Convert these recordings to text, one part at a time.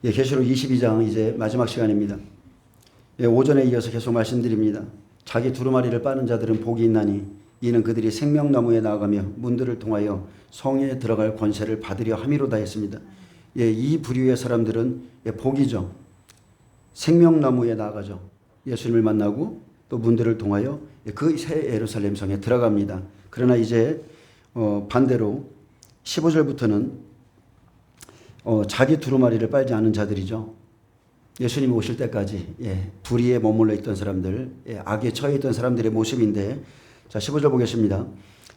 예, 계시록 22장 이제 마지막 시간입니다. 예, 오전에 이어서 계속 말씀드립니다. 자기 두루마리를 빠는 자들은 복이 있나니 이는 그들이 생명나무에 나아가며 문들을 통하여 성에 들어갈 권세를 받으려 함이로다 했습니다. 예, 이 부류의 사람들은 예, 복이죠. 생명나무에 나아가죠. 예수님을 만나고 또 문들을 통하여 그 새 예루살렘 성에 들어갑니다. 그러나 이제 반대로 15절부터는 자기 두루마리를 빨지 않은 자들이죠. 예수님이 오실 때까지 불의에 머물러 있던 사람들, 악에 처해 있던 사람들의 모습인데, 자 15절 보겠습니다.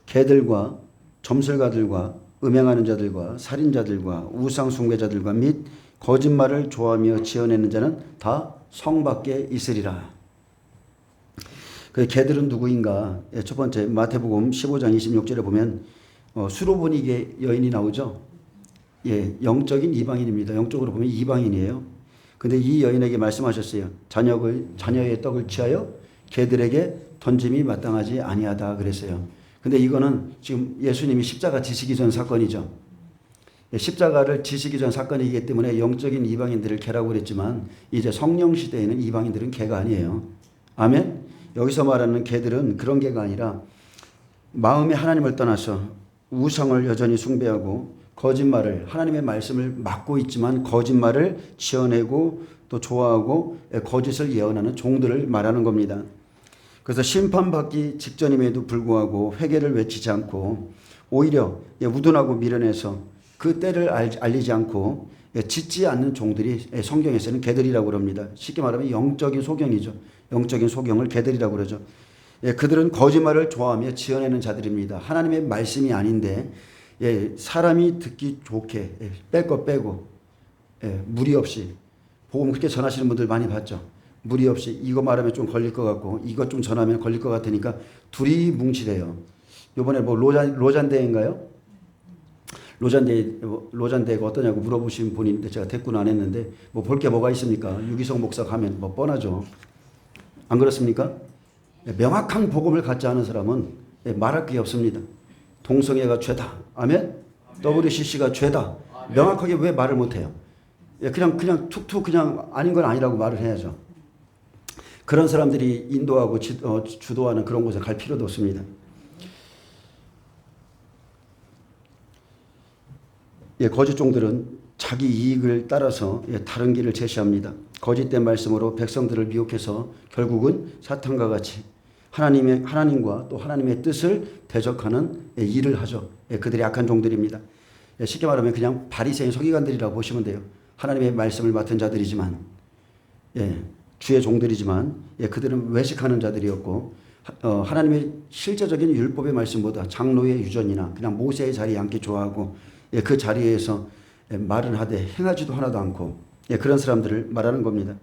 개들과 점술가들과 음행하는 자들과 살인자들과 우상 숭배자들과 및 거짓말을 좋아하며 지어내는 자는 다 성 밖에 있으리라. 그 개들은 누구인가? 첫 번째 마태복음 15장 26절에 보면 수로보니게 여인이 나오죠. 영적인 이방인입니다. 영적으로 보면 이방인이에요. 근데 이 여인에게 말씀하셨어요. 자녀의 떡을 취하여 개들에게 던짐이 마땅하지 아니하다 그랬어요. 근데 이거는 지금 예수님이 십자가 지시기 전 사건이죠. 십자가를 지시기 전 사건이기 때문에 영적인 이방인들을 개라고 그랬지만 이제 성령 시대에는 이방인들은 개가 아니에요. 아멘. 여기서 말하는 개들은 그런 개가 아니라 마음에 하나님을 떠나서 우상을 여전히 숭배하고 거짓말을, 하나님의 말씀을 막고 있지만 거짓말을 지어내고 또 좋아하고 거짓을 예언하는 종들을 말하는 겁니다. 그래서 심판받기 직전임에도 불구하고 회개를 외치지 않고 오히려 우둔하고 미련해서 그 때를 알리지 않고 짓지 않는 종들이 성경에서는 개들이라고 합니다. 쉽게 말하면 영적인 소경이죠. 영적인 소경을 개들이라고 그러죠. 그들은 거짓말을 좋아하며 지어내는 자들입니다. 하나님의 말씀이 아닌데 사람이 듣기 좋게 뺄 거 빼고 무리 없이 복음 그렇게 전하시는 분들 많이 봤죠. 무리 없이 이거 말하면 좀 걸릴 것 같고 이것 좀 전하면 걸릴 것 같으니까 둘이 뭉치래요. 이번에 뭐 로잔대인가요? 로잔대가 어떠냐고 물어보신 분이 있는데 제가 대꾸는 안 했는데 뭐 볼 게 뭐가 있습니까? 유기성 목사 가면 뭐 뻔하죠. 안 그렇습니까? 명확한 복음을 갖지 않은 사람은 말할 게 없습니다. 동성애가 죄다. 아멘? WCC가 죄다. 명확하게 왜 말을 못해요? 그냥 툭툭 그냥 아닌 건 아니라고 말을 해야죠. 그런 사람들이 인도하고 주도하는 그런 곳에 갈 필요도 없습니다. 거짓 종들은 자기 이익을 따라서 다른 길을 제시합니다. 거짓된 말씀으로 백성들을 미혹해서 결국은 사탄과 같이 하나님과 또 하나님의 뜻을 대적하는 일을 하죠. 그들이 악한 종들입니다. 쉽게 말하면 그냥 바리새인 서기관들이라고 보시면 돼요. 하나님의 말씀을 맡은 자들이지만 주의 종들이지만 그들은 외식하는 자들이었고 하나님의 실제적인 율법의 말씀보다 장로의 유전이나 그냥 모세의 자리에 앉기 좋아하고 그 자리에서 말은 하되 행하지도 하나도 않고 그런 사람들을 말하는 겁니다.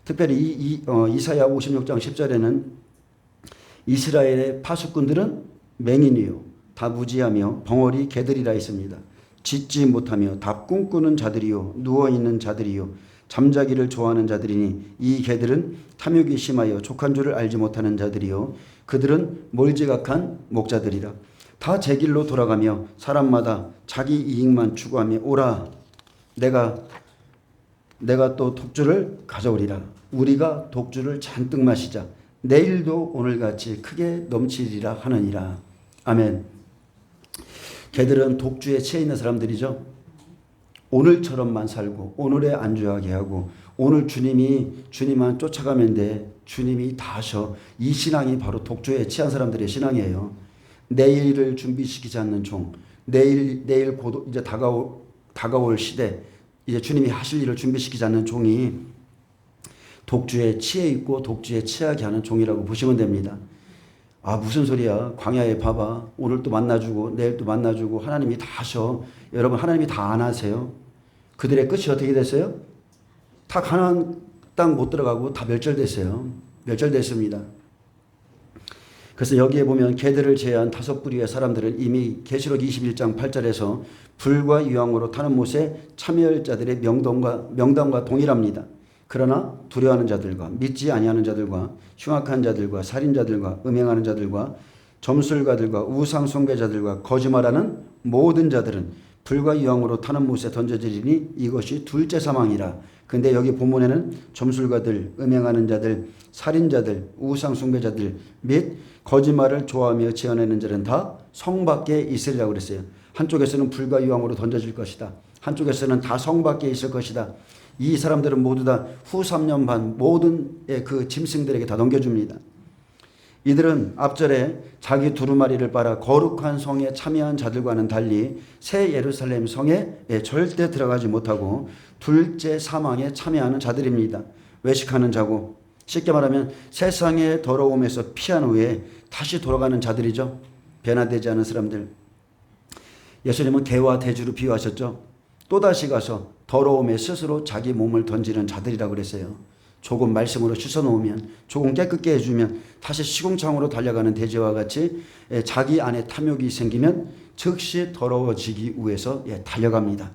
특별히 이사야 56장 10절에는 이스라엘의 파수꾼들은 맹인이요 다 무지하며 벙어리 개들이라 있습니다. 짓지 못하며 다 꿈꾸는 자들이요 누워있는 자들이요 잠자기를 좋아하는 자들이니 이 개들은 탐욕이 심하여 족한 줄을 알지 못하는 자들이요 그들은 몰지각한 목자들이라. 다 제 길로 돌아가며 사람마다 자기 이익만 추구하며 오라 내가 또 독주를 가져오리라. 우리가 독주를 잔뜩 마시자. 내일도 오늘같이 크게 넘치리라 하느니라. 아멘. 걔들은 독주에 취해 있는 사람들이죠. 오늘처럼만 살고 오늘에 안주하게 하고 오늘 주님만 쫓아가면 돼. 주님이 다 하셔. 이 신앙이 바로 독주에 취한 사람들의 신앙이에요. 내일을 준비시키지 않는 종, 내일 이제 다가올 시대, 이제 주님이 하실 일을 준비시키지 않는 종이 독주에 취해 있고 독주에 취하게 하는 종이라고 보시면 됩니다. 아 무슨 소리야? 광야에 봐봐. 오늘 또 만나주고 내일 또 만나주고 하나님이 다 하셔. 여러분 하나님이 다 안 하세요? 그들의 끝이 어떻게 됐어요? 다 가나안 땅 못 들어가고 다 멸절됐어요. 멸절됐습니다. 그래서 여기에 보면 개들을 제외한 5부류의 사람들은 이미 계시록 21장 8절에서 불과 유황으로 타는 못에 참여할 자들의 명단과 동일합니다. 그러나 두려워하는 자들과 믿지 아니하는 자들과 흉악한 자들과 살인자들과 음행하는 자들과 점술가들과 우상 숭배자들과 거짓말하는 모든 자들은 불과 유황으로 타는 못에 던져지리니 이것이 둘째 사망이라. 근데 여기 본문에는 점술가들, 음행하는 자들, 살인자들, 우상 숭배자들 및 거짓말을 좋아하며 지어내는 자는 다 성 밖에 있으리라고 그랬어요. 한쪽에서는 불과 유황으로 던져질 것이다. 한쪽에서는 다 성 밖에 있을 것이다. 이 사람들은 모두 다 후 3년 반 모든 그 짐승들에게 다 넘겨줍니다. 이들은 앞절에 자기 두루마리를 빨아 거룩한 성에 참여한 자들과는 달리 새 예루살렘 성에 절대 들어가지 못하고 둘째 사망에 참여하는 자들입니다. 외식하는 자고, 쉽게 말하면 세상의 더러움에서 피한 후에 다시 돌아가는 자들이죠. 변화되지 않은 사람들. 예수님은 개와 돼지로 비유하셨죠. 또다시 가서 더러움에 스스로 자기 몸을 던지는 자들이라고 그랬어요. 조금 말씀으로 씻어놓으면, 조금 깨끗게 해주면 다시 시궁창으로 달려가는 돼지와 같이 자기 안에 탐욕이 생기면 즉시 더러워지기 위해서 달려갑니다.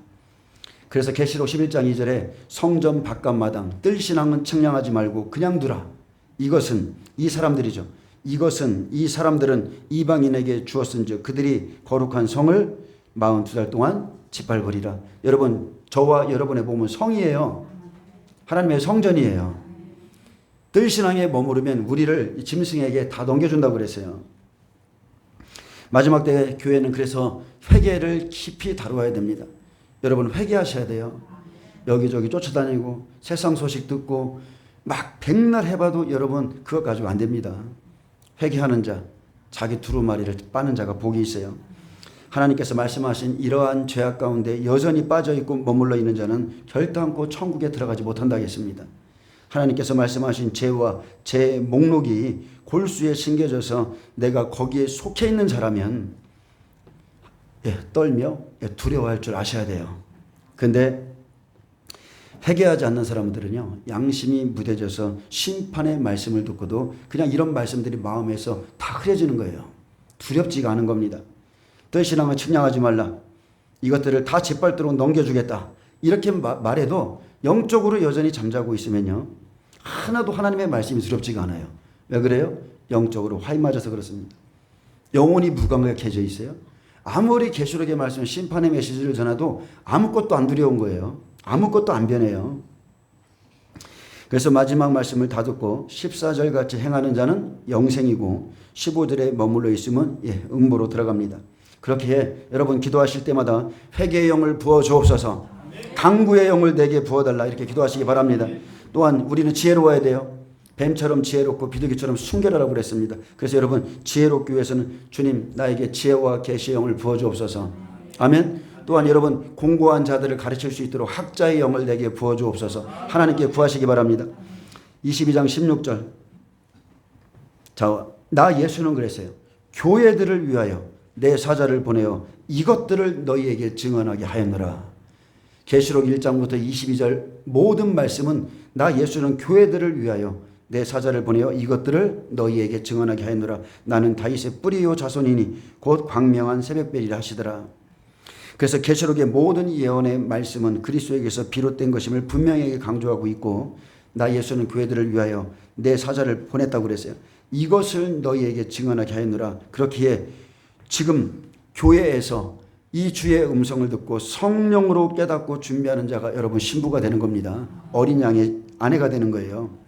그래서 계시록 11장 2절에 성전 바깥마당 뜰신앙은 측량하지 말고 그냥 두라. 이것은 이 사람들이죠. 이것은 이 사람들은 이방인에게 주었은즉 그들이 거룩한 성을 42달 동안 짓밟으리라. 여러분, 저와 여러분의 몸은 성이에요. 하나님의 성전이에요. 뜰신앙에 머무르면 우리를 짐승에게 다 넘겨준다고 그랬어요. 마지막 때 교회는 그래서 회개를 깊이 다루어야 됩니다. 여러분, 회개하셔야 돼요. 여기저기 쫓아다니고 세상 소식 듣고 막 백날 해봐도 여러분 그것 가지고 안 됩니다. 회개하는 자, 자기 두루마리를 빠는 자가 복이 있어요. 하나님께서 말씀하신 이러한 죄악 가운데 여전히 빠져있고 머물러 있는 자는 결단코 천국에 들어가지 못한다 했습니다. 하나님께서 말씀하신 죄와 죄의 목록이 골수에 심겨져서 내가 거기에 속해 있는 자라면 떨며 두려워할 줄 아셔야 돼요. 근데 회개하지 않는 사람들은요, 양심이 무뎌져서 심판의 말씀을 듣고도 그냥 이런 말씀들이 마음에서 다 흐려지는 거예요. 두렵지가 않은 겁니다. 뜰신앙을 측량하지 말라. 이것들을 다 짓밟도록 넘겨주겠다. 이렇게 말해도 영적으로 여전히 잠자고 있으면요, 하나도 하나님의 말씀이 두렵지가 않아요. 왜 그래요? 영적으로 화인 맞아서 그렇습니다. 영혼이 무감각해져 있어요. 아무리 계시록의 말씀, 심판의 메시지를 전해도 아무것도 안 두려운 거예요. 아무것도 안 변해요. 그래서 마지막 말씀을 다 듣고 14절 같이 행하는 자는 영생이고 15절에 머물러 있으면 음보로 들어갑니다. 그렇게 여러분 기도하실 때마다 회개의 영을 부어주옵소서, 강구의 영을 내게 부어달라, 이렇게 기도하시기 바랍니다. 또한 우리는 지혜로워야 돼요. 뱀처럼 지혜롭고 비둘기처럼 순결하라고 그랬습니다. 그래서 여러분, 지혜롭기 위해서는 주님 나에게 지혜와 계시의 영을 부어주옵소서. 아멘. 또한 여러분, 공고한 자들을 가르칠 수 있도록 학자의 영을 내게 부어주옵소서. 하나님께 구하시기 바랍니다. 22장 16절. 자, 나 예수는 그랬어요. 교회들을 위하여 내 사자를 보내어 이것들을 너희에게 증언하게 하였노라. 계시록 1장부터 22절 모든 말씀은 나 예수는 교회들을 위하여 내 사자를 보내어 이것들을 너희에게 증언하게 하였노라. 나는 다윗의 뿌리요 자손이니 곧 광명한 새벽별이라 하시더라. 그래서 계시록의 모든 예언의 말씀은 그리스도에게서 비롯된 것임을 분명하게 강조하고 있고, 나 예수는 교회들을 위하여 내 사자를 보냈다고 그랬어요. 이것을 너희에게 증언하게 하였노라. 그렇기에 지금 교회에서 이 주의 음성을 듣고 성령으로 깨닫고 준비하는 자가 여러분 신부가 되는 겁니다. 어린 양의 아내가 되는 거예요.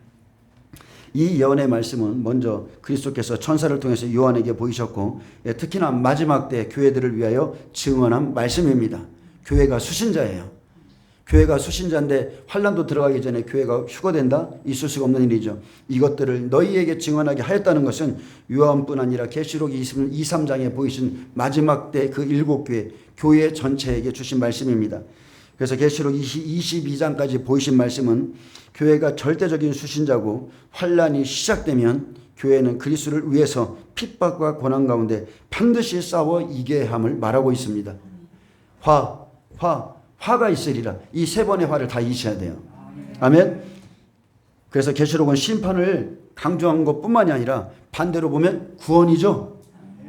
이 예언의 말씀은 먼저 그리스도께서 천사를 통해서 요한에게 보이셨고, 특히나 마지막 때 교회들을 위하여 증언한 말씀입니다. 교회가 수신자예요. 교회가 수신자인데 환난도 들어가기 전에 교회가 휴거된다? 있을 수가 없는 일이죠. 이것들을 너희에게 증언하게 하였다는 것은 요한뿐 아니라 계시록 2, 3장에 보이신 마지막 때 그 7교회, 교회 전체에게 주신 말씀입니다. 그래서 계시록 22장까지 보이신 말씀은 교회가 절대적인 수신자고, 환난이 시작되면 교회는 그리스도를 위해서 핍박과 고난 가운데 반드시 싸워 이겨야 함을 말하고 있습니다. 화가 있으리라. 이 세 번의 화를 다 잊으셔야 돼요. 아멘. 그래서 계시록은 심판을 강조한 것뿐만이 아니라 반대로 보면 구원이죠.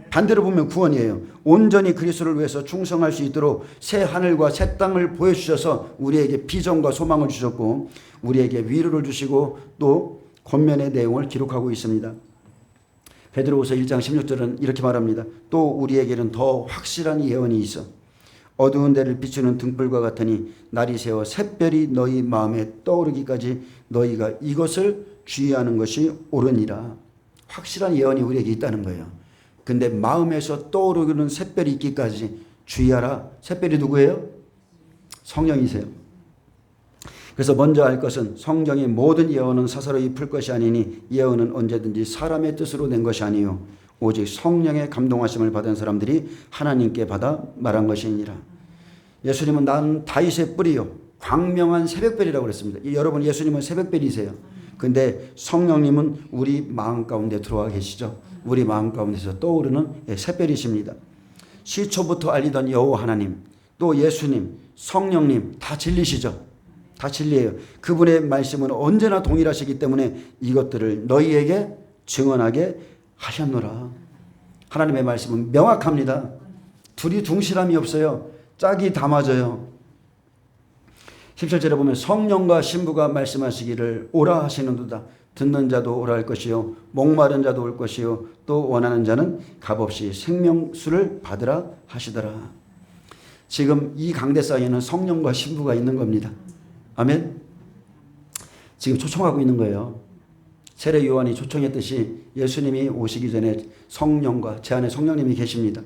반대로 보면 구원이에요. 온전히 그리스도를 위해서 충성할 수 있도록 새 하늘과 새 땅을 보여주셔서 우리에게 비전과 소망을 주셨고, 우리에게 위로를 주시고 또 권면의 내용을 기록하고 있습니다. 베드로후서 1장 16절은 이렇게 말합니다. 또 우리에게는 더 확실한 예언이 있어 어두운 데를 비추는 등불과 같으니 날이 새어 샛별이 너희 마음에 떠오르기까지 너희가 이것을 주의하는 것이 옳으니라. 확실한 예언이 우리에게 있다는 거예요. 근데 마음에서 떠오르는 샛별이 있기까지 주의하라. 샛별이 누구예요? 성령이세요. 그래서 먼저 알 것은 성경의 모든 예언은 사사로이 풀 것이 아니니 예언은 언제든지 사람의 뜻으로 낸 것이 아니요 오직 성령의 감동하심을 받은 사람들이 하나님께 받아 말한 것이니라. 예수님은 나는 다윗의 뿌리요 광명한 새벽별이라고 그랬습니다. 여러분, 예수님은 새벽별이세요. 근데 성령님은 우리 마음 가운데 들어와 계시죠. 우리 마음 가운데서 떠오르는 새별이십니다. 시초부터 알리던 여호와 하나님, 또 예수님, 성령님 다 진리시죠. 다 진리예요. 그분의 말씀은 언제나 동일하시기 때문에 이것들을 너희에게 증언하게 하셨노라. 하나님의 말씀은 명확합니다. 둘이 둥실함이 없어요. 짝이 다 맞아요. 17절에 보면 성령과 신부가 말씀하시기를 오라 하시는도다. 듣는 자도 오라 할 것이요 목마른 자도 올 것이요 또 원하는 자는 값없이 생명수를 받으라 하시더라. 지금 이 강대상에는 성령과 신부가 있는 겁니다. 아멘. 지금 초청하고 있는 거예요. 세례 요한이 초청했듯이 예수님이 오시기 전에 성령과 제 안에 성령님이 계십니다.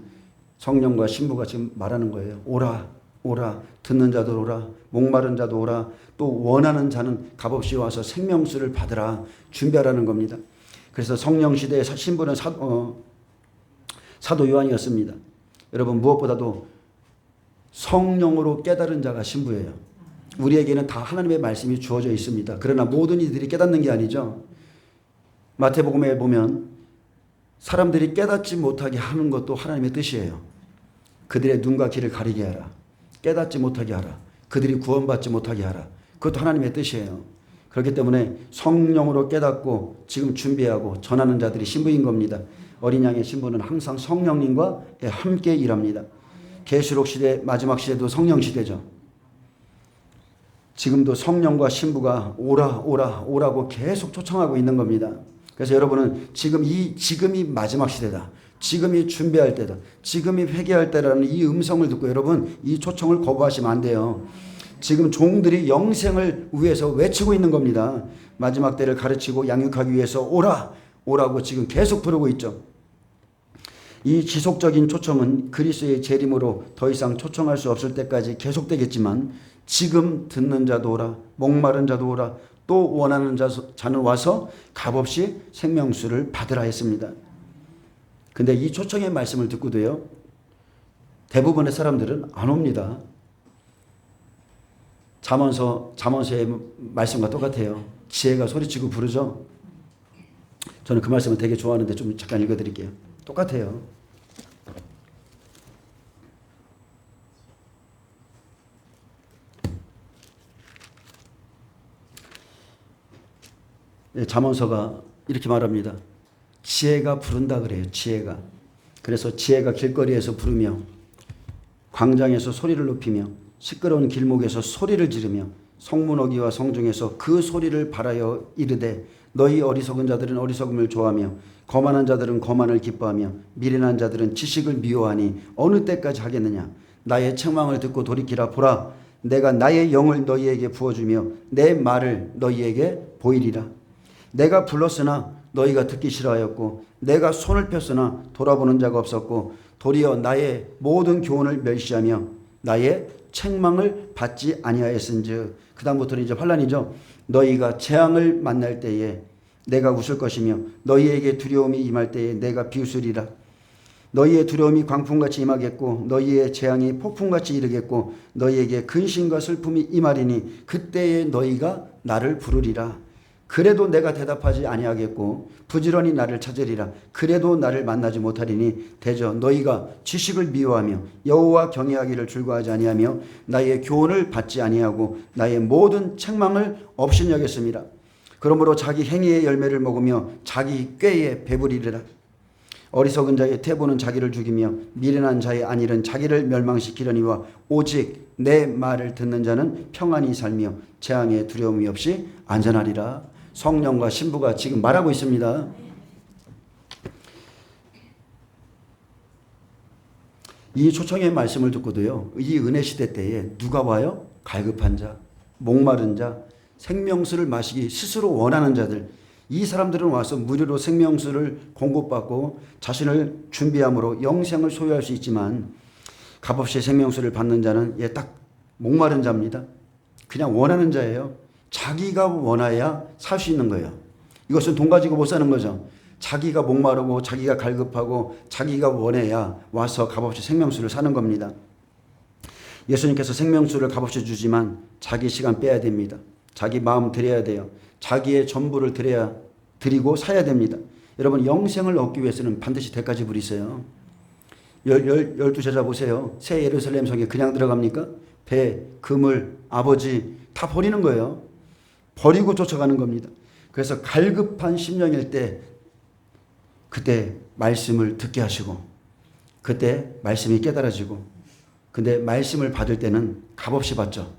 성령과 신부가 지금 말하는 거예요. 오라, 오라. 듣는 자도 오라. 목마른 자도 오라. 또 원하는 자는 값없이 와서 생명수를 받으라. 준비하라는 겁니다. 그래서 성령 시대의 신부는 사도 요한이었습니다. 여러분, 무엇보다도 성령으로 깨달은 자가 신부예요. 우리에게는 다 하나님의 말씀이 주어져 있습니다. 그러나 모든 이들이 깨닫는 게 아니죠. 마태복음에 보면 사람들이 깨닫지 못하게 하는 것도 하나님의 뜻이에요. 그들의 눈과 귀를 가리게 하라. 깨닫지 못하게 하라. 그들이 구원받지 못하게 하라. 그것도 하나님의 뜻이에요. 그렇기 때문에 성령으로 깨닫고 지금 준비하고 전하는 자들이 신부인 겁니다. 어린 양의 신부는 항상 성령님과 함께 일합니다. 계시록 시대, 마지막 시대도 성령 시대죠. 지금도 성령과 신부가 오라, 오라, 오라고 계속 초청하고 있는 겁니다. 그래서 여러분은 지금이 마지막 시대다. 지금이 준비할 때다. 지금이 회개할 때라는 이 음성을 듣고 여러분 이 초청을 거부하시면 안 돼요. 지금 종들이 영생을 위해서 외치고 있는 겁니다. 마지막 때를 가르치고 양육하기 위해서 오라, 오라고 지금 계속 부르고 있죠. 이 지속적인 초청은 그리스도의 재림으로 더 이상 초청할 수 없을 때까지 계속되겠지만 지금 듣는 자도 오라, 목마른 자도 오라, 또 원하는 자는 와서 값없이 생명수를 받으라 했습니다. 근데 이 초청의 말씀을 듣고도요, 대부분의 사람들은 안 옵니다. 잠언서의 말씀과 똑같아요. 지혜가 소리치고 부르죠. 저는 그 말씀을 되게 좋아하는데 좀 잠깐 읽어드릴게요. 똑같아요. 잠언서가 이렇게 말합니다. 지혜가 부른다 그래요. 지혜가. 그래서 지혜가 길거리에서 부르며 광장에서 소리를 높이며 시끄러운 길목에서 소리를 지르며 성문어기와 성중에서 그 소리를 발하여 이르되 너희 어리석은 자들은 어리석음을 좋아하며 거만한 자들은 거만을 기뻐하며 미련한 자들은 지식을 미워하니 어느 때까지 하겠느냐. 나의 책망을 듣고 돌이키라. 보라, 내가 나의 영을 너희에게 부어주며 내 말을 너희에게 보이리라. 내가 불렀으나 너희가 듣기 싫어하였고 내가 손을 폈으나 돌아보는 자가 없었고 도리어 나의 모든 교훈을 멸시하며 나의 책망을 받지 아니하였은즉. 그 다음부터는 이제 환란이죠. 너희가 재앙을 만날 때에 내가 웃을 것이며 너희에게 두려움이 임할 때에 내가 비웃으리라. 너희의 두려움이 광풍같이 임하겠고 너희의 재앙이 폭풍같이 이르겠고 너희에게 근심과 슬픔이 임하리니 그때에 너희가 나를 부르리라. 그래도 내가 대답하지 아니하겠고 부지런히 나를 찾으리라. 그래도 나를 만나지 못하리니 대저 너희가 지식을 미워하며 여호와 경외하기를 즐거워하지 아니하며 나의 교훈을 받지 아니하고 나의 모든 책망을 없인 여겼습니다. 그러므로 자기 행위의 열매를 먹으며 자기 꾀에 배부리리라. 어리석은 자의 태보는 자기를 죽이며 미련한 자의 안일은 자기를 멸망시키려니와 오직 내 말을 듣는 자는 평안히 살며 재앙의 두려움이 없이 안전하리라. 성령과 신부가 지금 말하고 있습니다. 이 초청의 말씀을 듣고도요, 이 은혜 시대 때에 누가 와요? 갈급한 자, 목마른 자, 생명수를 마시기 스스로 원하는 자들, 이 사람들은 와서 무료로 생명수를 공급받고 자신을 준비함으로 영생을 소유할 수 있지만 값없이 생명수를 받는 자는 딱 목마른 자입니다. 그냥 원하는 자예요. 자기가 원해야 살 수 있는 거예요. 이것은 돈 가지고 못 사는 거죠. 자기가 목마르고 자기가 갈급하고 자기가 원해야 와서 값없이 생명수를 사는 겁니다. 예수님께서 생명수를 값없이 주지만 자기 시간 빼야 됩니다. 자기 마음 드려야 돼요. 자기의 전부를 드리고 사야 됩니다. 여러분, 영생을 얻기 위해서는 반드시 대가 지불이 있어요. 12제자 보세요. 새 예루살렘 성에 그냥 들어갑니까? 배, 그물, 아버지 다 버리는 거예요. 버리고 쫓아가는 겁니다. 그래서 갈급한 심령일 때 그때 말씀을 듣게 하시고 그때 말씀이 깨달아지고 근데 말씀을 받을 때는 값없이 받죠.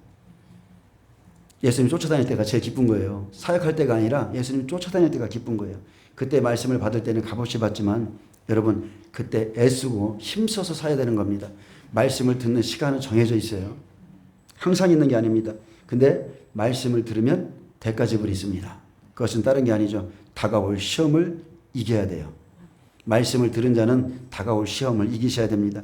예수님 쫓아다닐 때가 제일 기쁜 거예요. 사역할 때가 아니라 예수님 쫓아다닐 때가 기쁜 거예요. 그때 말씀을 받을 때는 값없이 받지만 여러분 그때 애쓰고 힘써서 사야 되는 겁니다. 말씀을 듣는 시간은 정해져 있어요. 항상 있는 게 아닙니다. 근데 말씀을 들으면 대가 지불이 있습니다. 그것은 다른 게 아니죠. 다가올 시험을 이겨야 돼요. 말씀을 들은 자는 다가올 시험을 이기셔야 됩니다.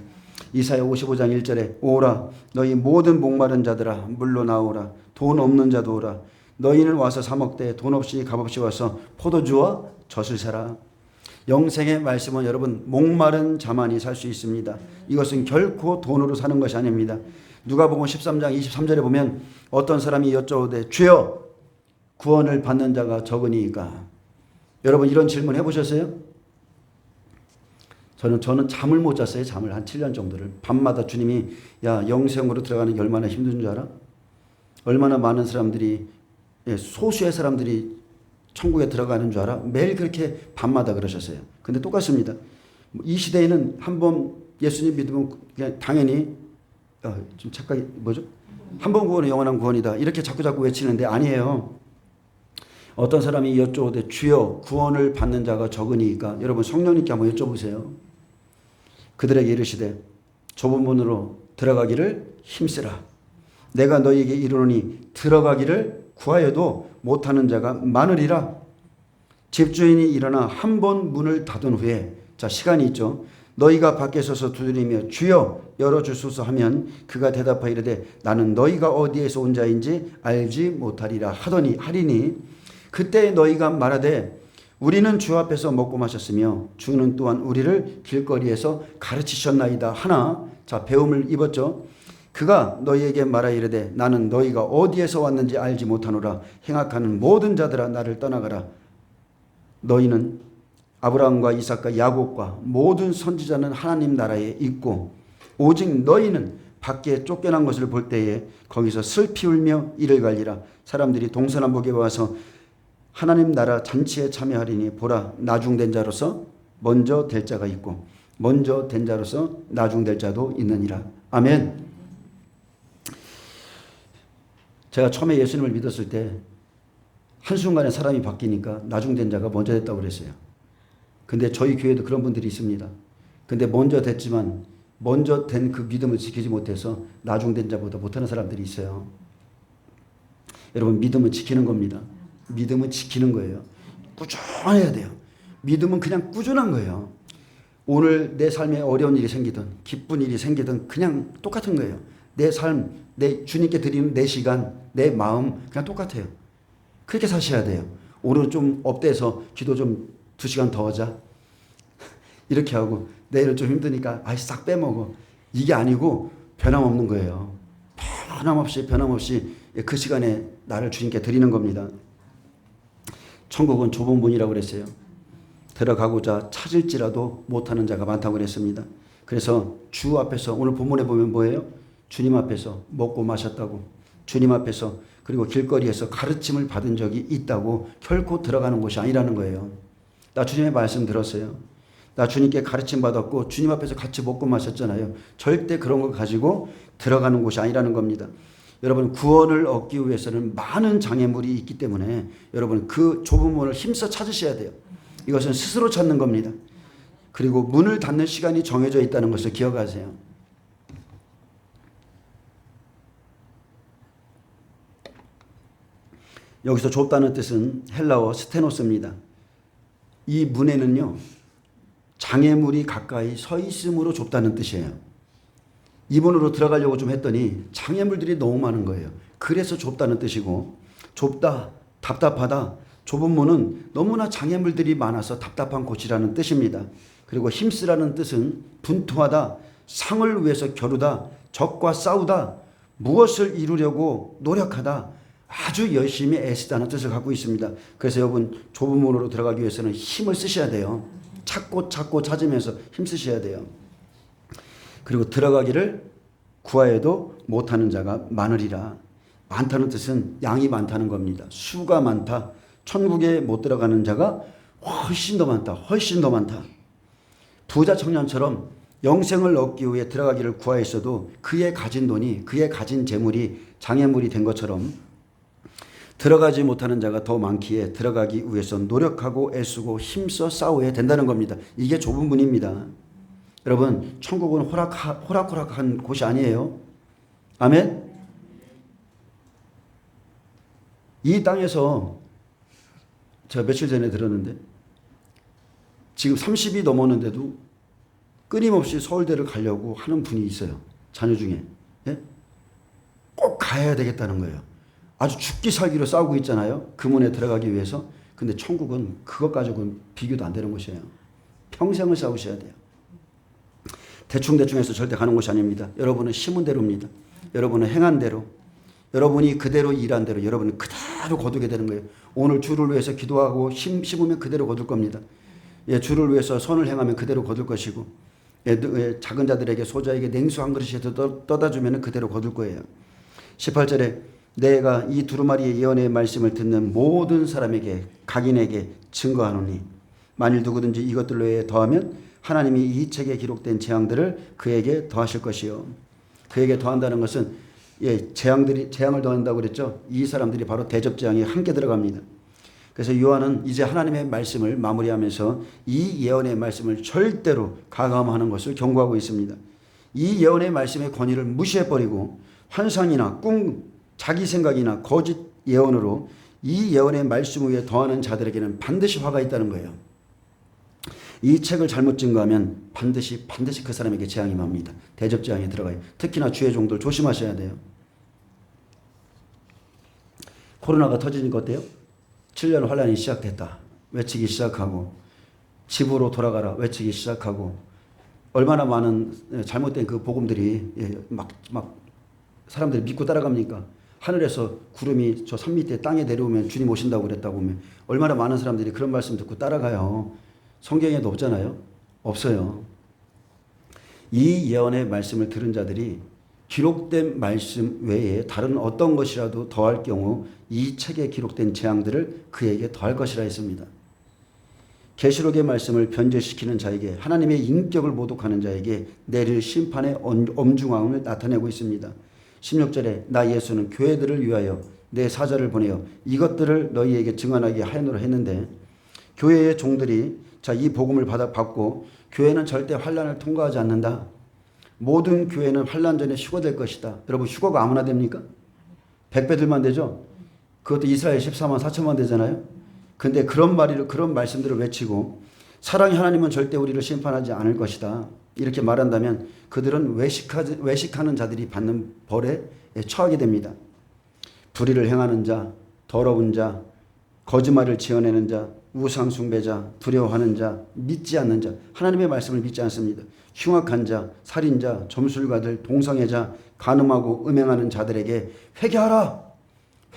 이사야 55장 1절에 오라 너희 모든 목마른 자들아 물로 나오라 돈 없는 자도 오라 너희는 와서 사 먹되 돈 없이 값없이 와서 포도주와 젖을 사라. 영생의 말씀은 여러분 목마른 자만이 살 수 있습니다. 이것은 결코 돈으로 사는 것이 아닙니다. 누가복음 13장 23절에 보면 어떤 사람이 여쭤오되 주여 구원을 받는 자가 적으니까. 여러분 이런 질문 해보셨어요? 저는 잠을 못 잤어요. 잠을 한 7년 정도를. 밤마다 주님이 야 영생으로 들어가는 게 얼마나 힘든 줄 알아? 얼마나 많은 사람들이 소수의 사람들이 천국에 들어가는 줄 알아? 매일 그렇게 밤마다 그러셨어요. 근데 똑같습니다. 이 시대에는 한번 예수님 믿으면 그냥 당연히 좀 착각이 뭐죠? 한 번 구원은 영원한 구원이다. 이렇게 자꾸 외치는데 아니에요. 어떤 사람이 여쭤오되 주여 구원을 받는 자가 적으니까 여러분 성령님께 한번 여쭤보세요. 그들에게 이르시되 좁은 문으로 들어가기를 힘쓰라. 내가 너희에게 이르노니 들어가기를 구하여도 못하는 자가 많으리라. 집주인이 일어나 한 번 문을 닫은 후에 자 시간이 있죠. 너희가 밖에 서서 두드리며 주여 열어주소서 하면 그가 대답하이르되 나는 너희가 어디에서 온 자인지 알지 못하리라 하리니 그때 너희가 말하되 우리는 주 앞에서 먹고 마셨으며 주는 또한 우리를 길거리에서 가르치셨나이다 하나 자 배움을 입었죠. 그가 너희에게 말하이르되 나는 너희가 어디에서 왔는지 알지 못하노라. 행악하는 모든 자들아 나를 떠나가라. 너희는 아브라함과 이삭과 야곱과 모든 선지자는 하나님 나라에 있고 오직 너희는 밖에 쫓겨난 것을 볼 때에 거기서 슬피 울며 이를 갈리라. 사람들이 동서남북에 와서 하나님 나라 잔치에 참여하리니 보라 나중된 자로서 먼저 될 자가 있고 먼저 된 자로서 나중될 자도 있느니라. 아멘. 제가 처음에 예수님을 믿었을 때 한순간에 사람이 바뀌니까 나중된 자가 먼저 됐다고 그랬어요. 근데 저희 교회도 그런 분들이 있습니다. 근데 먼저 됐지만 먼저 된 그 믿음을 지키지 못해서 나중된 자보다 못하는 사람들이 있어요. 여러분 믿음은 지키는 겁니다. 믿음은 지키는 거예요. 꾸준해야 돼요. 믿음은 그냥 꾸준한 거예요. 오늘 내 삶에 어려운 일이 생기든 기쁜 일이 생기든 그냥 똑같은 거예요. 내 삶, 내 주님께 드리는 내 시간, 내 마음 그냥 똑같아요. 그렇게 사셔야 돼요. 오늘 좀 업돼서 기도 좀 2시간 더 하자. 이렇게 하고 내일은 좀 힘드니까 싹 빼먹어. 이게 아니고 변함없는 거예요. 변함없이 그 시간에 나를 주님께 드리는 겁니다. 천국은 좁은 문이라고 그랬어요. 들어가고자 찾을지라도 못하는 자가 많다고 그랬습니다. 그래서 주 앞에서 오늘 본문에 보면 뭐예요? 주님 앞에서 먹고 마셨다고 주님 앞에서 그리고 길거리에서 가르침을 받은 적이 있다고 결코 들어가는 곳이 아니라는 거예요. 나 주님의 말씀 들었어요. 나 주님께 가르침 받았고 주님 앞에서 같이 먹고 마셨잖아요. 절대 그런 거 가지고 들어가는 곳이 아니라는 겁니다. 여러분 구원을 얻기 위해서는 많은 장애물이 있기 때문에 여러분 그 좁은 문을 힘써 찾으셔야 돼요. 이것은 스스로 찾는 겁니다. 그리고 문을 닫는 시간이 정해져 있다는 것을 기억하세요. 여기서 좁다는 뜻은 헬라어 스테노스입니다. 이 문에는요, 장애물이 가까이 서 있음으로 좁다는 뜻이에요. 이문으로 들어가려고 좀 했더니 장애물들이 너무 많은 거예요. 그래서 좁다는 뜻이고, 좁다, 답답하다, 좁은 문은 너무나 장애물들이 많아서 답답한 곳이라는 뜻입니다. 그리고 힘쓰라는 뜻은 분투하다, 상을 위해서 겨루다, 적과 싸우다, 무엇을 이루려고 노력하다, 아주 열심히 애쓰다는 뜻을 갖고 있습니다. 그래서 여러분, 좁은 문으로 들어가기 위해서는 힘을 쓰셔야 돼요. 찾고 찾으면서 힘쓰셔야 돼요. 그리고 들어가기를 구하여도 못하는 자가 많으리라. 많다는 뜻은 양이 많다는 겁니다. 수가 많다. 천국에 못 들어가는 자가 훨씬 더 많다. 훨씬 더 많다. 부자 청년처럼 영생을 얻기 위해 들어가기를 구하였어도 그의 가진 돈이, 그의 가진 재물이 장애물이 된 것처럼 들어가지 못하는 자가 더 많기에 들어가기 위해서 노력하고 애쓰고 힘써 싸워야 된다는 겁니다. 이게 좁은 문입니다. 여러분, 천국은 호락호락한 곳이 아니에요. 아멘? 이 땅에서 제가 며칠 전에 들었는데 지금 30이 넘었는데도 끊임없이 서울대를 가려고 하는 분이 있어요. 자녀 중에. 예? 꼭 가야 되겠다는 거예요. 아주 죽기 살기로 싸우고 있잖아요. 그 문에 들어가기 위해서. 근데 천국은 그것 가지고는 비교도 안 되는 곳이에요. 평생을 싸우셔야 돼요. 대충 해서 절대 가는 곳이 아닙니다. 여러분은 심은 대로입니다. 여러분은 행한 대로, 여러분이 그대로 일한 대로 여러분은 그대로 거두게 되는 거예요. 오늘 주를 위해서 기도하고 심으면 그대로 거둘 겁니다. 예, 주를 위해서 선을 행하면 그대로 거둘 것이고, 작은 자들에게 소자에게 냉수 한 그릇이라도 떠다 주면 그대로 거둘 거예요. 18절에 내가 이 두루마리의 예언의 말씀을 듣는 모든 사람에게 각인에게 증거하노니 만일 누구든지 이것들로 에 더하면 하나님이 이 책에 기록된 재앙들을 그에게 더하실 것이요. 그에게 더한다는 것은 재앙을 더한다고 그랬죠. 이 사람들이 바로 대접재앙에 함께 들어갑니다. 그래서 요한은 이제 하나님의 말씀을 마무리하면서 이 예언의 말씀을 절대로 가감하는 것을 경고하고 있습니다. 이 예언의 말씀의 권위를 무시해버리고 환상이나 꿈, 자기 생각이나 거짓 예언으로 이 예언의 말씀 위에 더하는 자들에게는 반드시 화가 있다는 거예요. 이 책을 잘못 증거하면 반드시 그 사람에게 재앙이 맙니다. 대접재앙에 들어가요. 특히나 주의 종들 조심하셔야 돼요. 코로나가 터지니까 어때요? 7년 환란이 시작됐다. 외치기 시작하고 집으로 돌아가라 외치기 시작하고 얼마나 많은 잘못된 그 복음들이 막 사람들이 믿고 따라갑니까? 하늘에서 구름이 저 산 밑에 땅에 내려오면 주님 오신다고 그랬다고 하면 얼마나 많은 사람들이 그런 말씀 듣고 따라가요. 성경에도 없잖아요. 없어요. 이 예언의 말씀을 들은 자들이 기록된 말씀 외에 다른 어떤 것이라도 더할 경우 이 책에 기록된 재앙들을 그에게 더할 것이라 했습니다. 계시록의 말씀을 변제시키는 자에게, 하나님의 인격을 모독하는 자에게 내릴 심판의 엄중함을 나타내고 있습니다. 16절에 나 예수는 교회들을 위하여 내 사자를 보내어 이것들을 너희에게 증언하게 하노라 했는데, 교회의 종들이 이 복음을 받고 교회는 절대 환난을 통과하지 않는다. 모든 교회는 환난 전에 휴거될 것이다. 여러분, 휴거가 아무나 됩니까? 100배들만 되죠? 그것도 이스라엘 14만 4천만 되잖아요. 근데 그런 말씀들을 외치고 사랑의 하나님은 절대 우리를 심판하지 않을 것이다. 이렇게 말한다면 그들은 외식하는 자들이 받는 벌에 처하게 됩니다. 불의를 행하는 자, 더러운 자, 거짓말을 지어내는 자, 우상 숭배자, 두려워하는 자, 믿지 않는 자, 하나님의 말씀을 믿지 않습니다. 흉악한 자, 살인자, 점술가들, 동성애자, 간음하고 음행하는 자들에게 회개하라!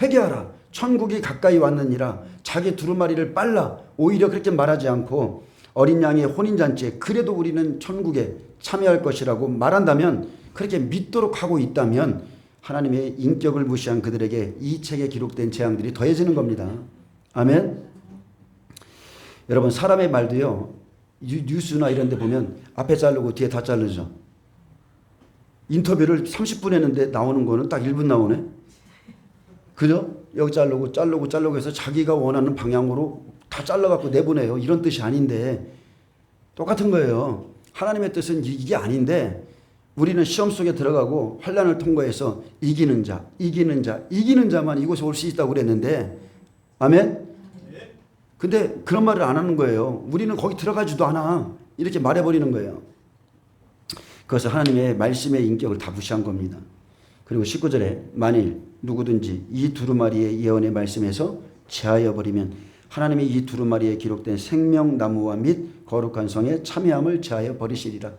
회개하라! 천국이 가까이 왔느니라. 자기 두루마리를 빨라. 오히려 그렇게 말하지 않고 어린 양의 혼인잔치에 그래도 우리는 천국에 참여할 것이라고 말한다면, 그렇게 믿도록 하고 있다면 하나님의 인격을 무시한 그들에게 이 책에 기록된 재앙들이 더해지는 겁니다. 아멘. 여러분, 사람의 말도요, 뉴스나 이런 데 보면 앞에 자르고 뒤에 다 자르죠. 인터뷰를 30분 했는데 나오는 거는 딱 1분 나오네. 그죠? 여기 자르고 해서 자기가 원하는 방향으로 다 잘라갖고 내보내요. 이런 뜻이 아닌데 똑같은 거예요. 하나님의 뜻은 이게 아닌데 우리는 시험 속에 들어가고 환난을 통과해서 이기는 자만 이곳에 올 수 있다고 그랬는데 아멘? 근데 그런 말을 안 하는 거예요. 우리는 거기 들어가지도 않아. 이렇게 말해버리는 거예요. 그것은 하나님의 말씀의 인격을 다 무시한 겁니다. 그리고 19절에 만일 누구든지 이 두루마리의 예언의 말씀에서 제하여 버리면 하나님이 이 두루마리에 기록된 생명나무와 및 거룩한 성에 참여함을 제하여 버리시리라.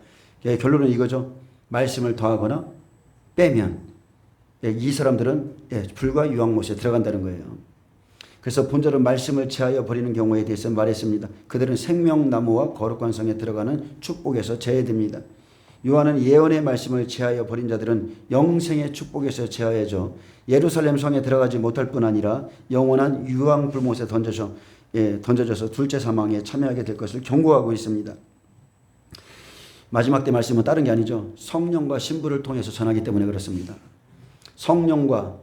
결론은 이거죠. 말씀을 더하거나 빼면 이 사람들은 불과 유황못에 들어간다는 거예요. 그래서 본절은 말씀을 제하여 버리는 경우에 대해서 말했습니다. 그들은 생명나무와 거룩한 성에 들어가는 축복에서 제외됩니다. 요한은 예언의 말씀을 제하여 버린 자들은 영생의 축복에서 제하여져 예루살렘 성에 들어가지 못할 뿐 아니라 영원한 유황불못에 던져져서 둘째 사망에 참여하게 될 것을 경고하고 있습니다. 마지막 때 말씀은 다른 게 아니죠. 성령과 신부를 통해서 전하기 때문에 그렇습니다. 성령과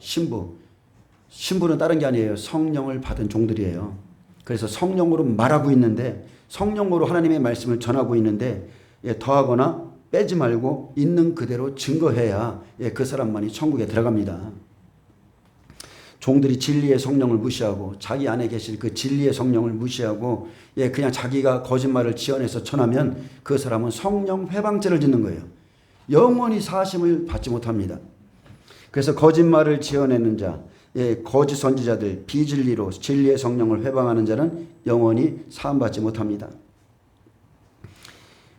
신부는 다른 게 아니에요. 성령을 받은 종들이에요. 그래서 성령으로 말하고 있는데, 성령으로 하나님의 말씀을 전하고 있는데 더하거나 빼지 말고 있는 그대로 증거해야 그 사람만이 천국에 들어갑니다. 종들이 진리의 성령을 무시하고 자기 안에 계실 그 진리의 성령을 무시하고 그냥 자기가 거짓말을 지어내서 전하면 그 사람은 성령 회방죄를 짓는 거예요. 영원히 사하심을 받지 못합니다. 그래서 거짓말을 지어내는 자, 거짓 선지자들, 비진리로 진리의 성령을 회방하는 자는 영원히 사함받지 못합니다.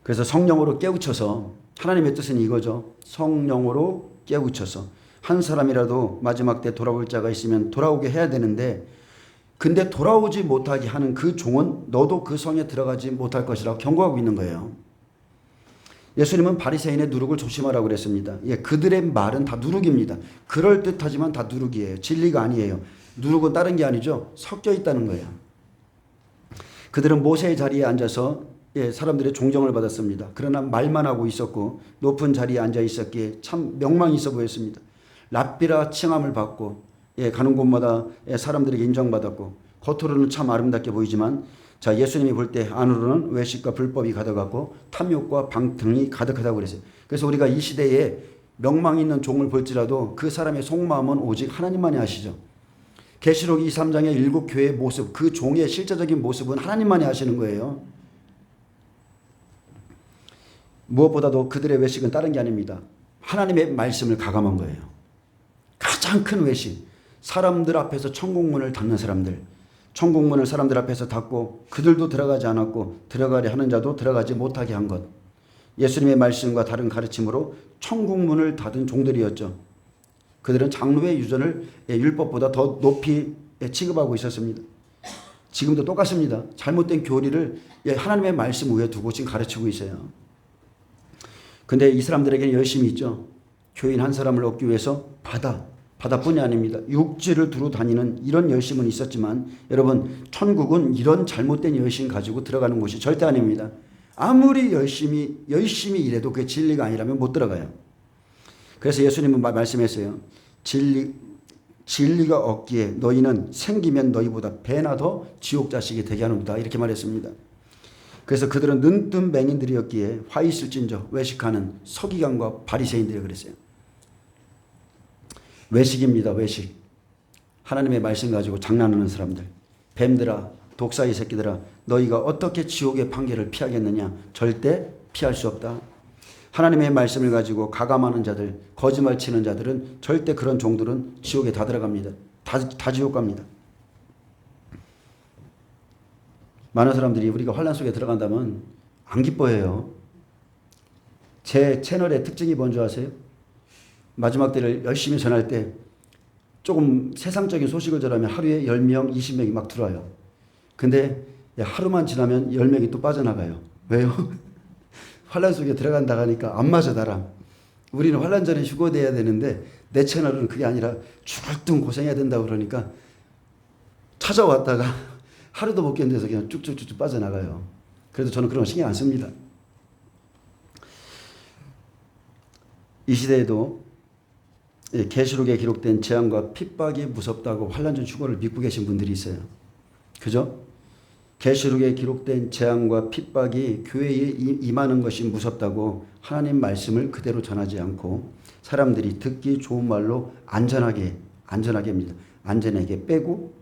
그래서 성령으로 깨우쳐서, 하나님의 뜻은 이거죠. 성령으로 깨우쳐서 한 사람이라도 마지막 때 돌아올 자가 있으면 돌아오게 해야 되는데, 근데 돌아오지 못하게 하는 그 종은 너도 그 성에 들어가지 못할 것이라고 경고하고 있는 거예요. 예수님은 바리새인의 누룩을 조심하라고 그랬습니다. 그들의 말은 다 누룩입니다. 그럴듯하지만 다 누룩이에요. 진리가 아니에요. 누룩은 다른 게 아니죠. 섞여 있다는 거예요. 그들은 모세의 자리에 앉아서 사람들의 존경을 받았습니다. 그러나 말만 하고 있었고 높은 자리에 앉아 있었기에 참 명망이 있어 보였습니다. 랍비라 칭함을 받고 가는 곳마다 사람들에게 인정받았고 겉으로는 참 아름답게 보이지만 예수님이 볼 때 안으로는 외식과 불법이 가득하고 탐욕과 방탕이 가득하다고 그랬어요. 그래서 우리가 이 시대에 명망 있는 종을 볼지라도 그 사람의 속마음은 오직 하나님만이 아시죠. 계시록 2, 3장의 7교회의 모습, 그 종의 실제적인 모습은 하나님만이 아시는 거예요. 무엇보다도 그들의 외식은 다른 게 아닙니다. 하나님의 말씀을 가감한 거예요. 가장 큰 외식, 사람들 앞에서 천국문을 닫는 사람들, 천국문을 사람들 앞에서 닫고 그들도 들어가지 않았고 들어가려 하는 자도 들어가지 못하게 한 것, 예수님의 말씀과 다른 가르침으로 천국문을 닫은 종들이었죠. 그들은 장로의 유전을 율법보다 더 높이 취급하고 있었습니다. 지금도 똑같습니다. 잘못된 교리를 하나님의 말씀 위에 두고 지금 가르치고 있어요. 근데 이 사람들에게는 열심히 있죠. 교인 한 사람을 얻기 위해서 바다뿐이 아닙니다. 육지를 두루 다니는 이런 열심은 있었지만 여러분, 천국은 이런 잘못된 열심 가지고 들어가는 곳이 절대 아닙니다. 아무리 열심히 일해도 그게 진리가 아니라면 못 들어가요. 그래서 예수님은 말씀했어요. 진리가 없기에 너희는 생기면 너희보다 배나 더 지옥 자식이 되게 하는구나, 이렇게 말했습니다. 그래서 그들은 눈뜬 맹인들이었기에 화 있을진저 외식하는 서기관과 바리새인들이 그랬어요. 외식입니다. 외식. 하나님의 말씀 가지고 장난하는 사람들. 뱀들아, 독사의 새끼들아, 너희가 어떻게 지옥의 판결을 피하겠느냐? 절대 피할 수 없다. 하나님의 말씀을 가지고 가감하는 자들, 거짓말 치는 자들은 절대, 그런 종들은 지옥에 다 들어갑니다. 다 지옥 갑니다. 많은 사람들이 우리가 환난 속에 들어간다면 안 기뻐해요. 제 채널의 특징이 뭔지 아세요? 마지막 때를 열심히 전할 때 조금 세상적인 소식을 전하면 하루에 10명, 20명이 막 들어와요. 근데 하루만 지나면 10명이 또 빠져나가요. 왜요? 환난 속에 들어간다 하니까 안 맞아, 나랑. 우리는 환난 전에 휴거돼야 되는데 내 채널은 그게 아니라 죽을 둥 고생해야 된다고 그러니까 찾아왔다가 하루도 못 견뎌서 그냥 쭉쭉쭉 빠져나가요. 그래도 저는 그런 거 신경 안 씁니다. 이 시대에도 계시록에 기록된 재앙과 핍박이 무섭다고 환난 전 휴거를 믿고 계신 분들이 있어요. 그죠? 계시록에 기록된 재앙과 핍박이 교회에 임하는 것이 무섭다고 하나님 말씀을 그대로 전하지 않고 사람들이 듣기 좋은 말로 안전하게 합니다. 안전하게 빼고